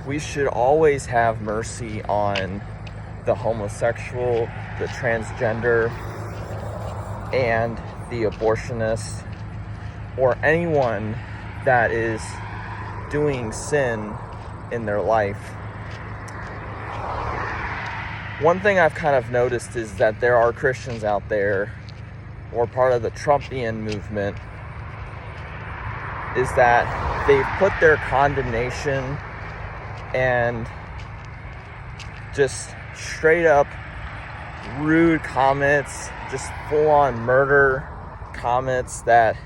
we should always have mercy on the homosexual, the transgender, and the abortionist, or anyone that is doing sin in their life. One thing I've kind of noticed is that there are Christians out there, or part of the Trumpian movement, is that they've put their condemnation and just straight up rude comments, just full-on murder comments, that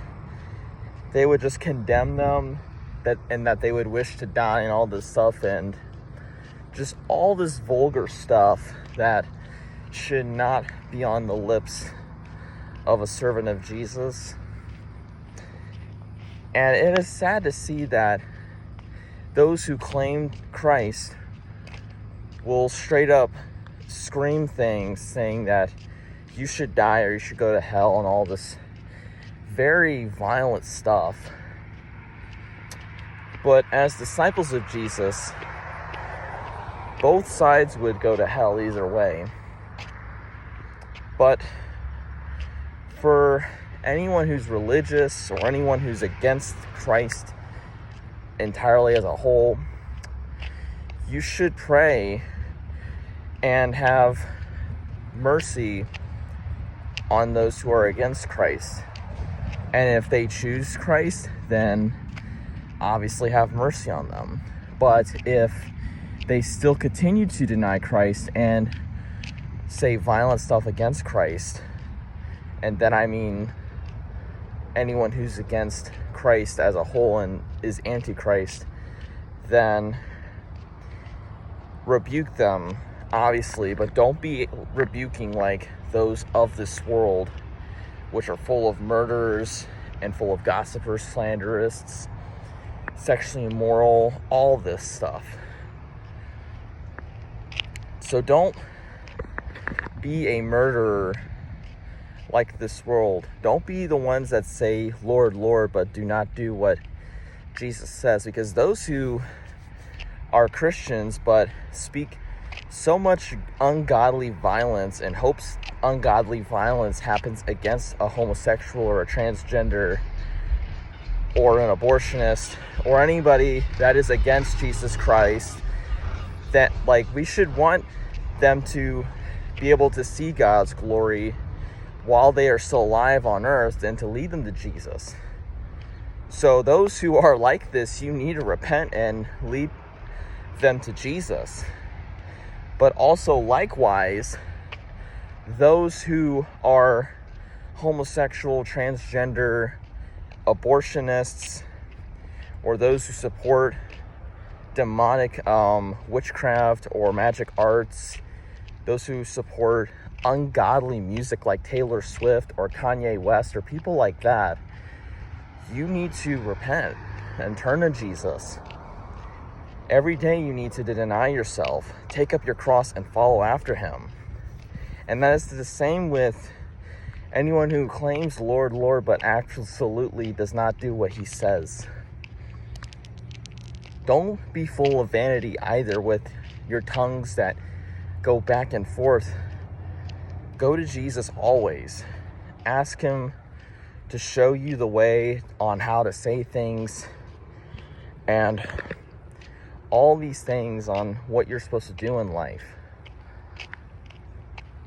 they would just condemn them, that they would wish to die and all this stuff, and just all this vulgar stuff that should not be on the lips of a servant of Jesus. And it is sad to see that those who claim Christ will straight up scream things saying that you should die or you should go to hell and all this very violent stuff. But as disciples of Jesus, both sides would go to hell either way. But for anyone who's religious or anyone who's against Christ entirely as a whole, you should pray and have mercy on those who are against Christ. And if they choose Christ, then obviously have mercy on them. But if they still continue to deny Christ and say violent stuff against Christ, and then I mean anyone who's against Christ as a whole and is anti-Christ, then rebuke them, obviously, but don't be rebuking like those of this world, which are full of murderers and full of gossipers, slanderists, sexually immoral, all this stuff. So don't be a murderer like this world. Don't be the ones that say, Lord, Lord, but do not do what Jesus says. Because those who are Christians but speak so much ungodly violence and hopes ungodly violence happens against a homosexual or a transgender or an abortionist or anybody that is against Jesus Christ, that we should want them to be able to see God's glory while they are still alive on earth and to lead them to Jesus. So those who are like this, you need to repent and lead them to Jesus. But also likewise, those who are homosexual, transgender, abortionists, or those who support demonic witchcraft or magic arts, those who support ungodly music like Taylor Swift or Kanye West or people like that, you need to repent and turn to Jesus. Every day you need to deny yourself, take up your cross and follow after him. And that is the same with anyone who claims Lord, Lord, but absolutely does not do what he says. Don't be full of vanity either with your tongues that go back and forth. Go to Jesus always. Ask him to show you the way on how to say things and all these things on what you're supposed to do in life.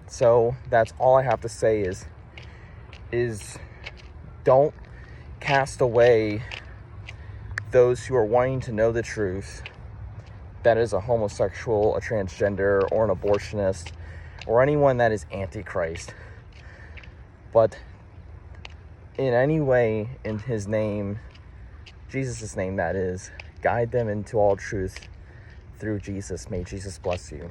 So that's all I have to say is don't cast away those who are wanting to know the truth, that is a homosexual, a transgender, or an abortionist, or anyone that is anti-Christ. But in any way, in his name, Jesus' name that is, guide them into all truth through Jesus. May Jesus bless you.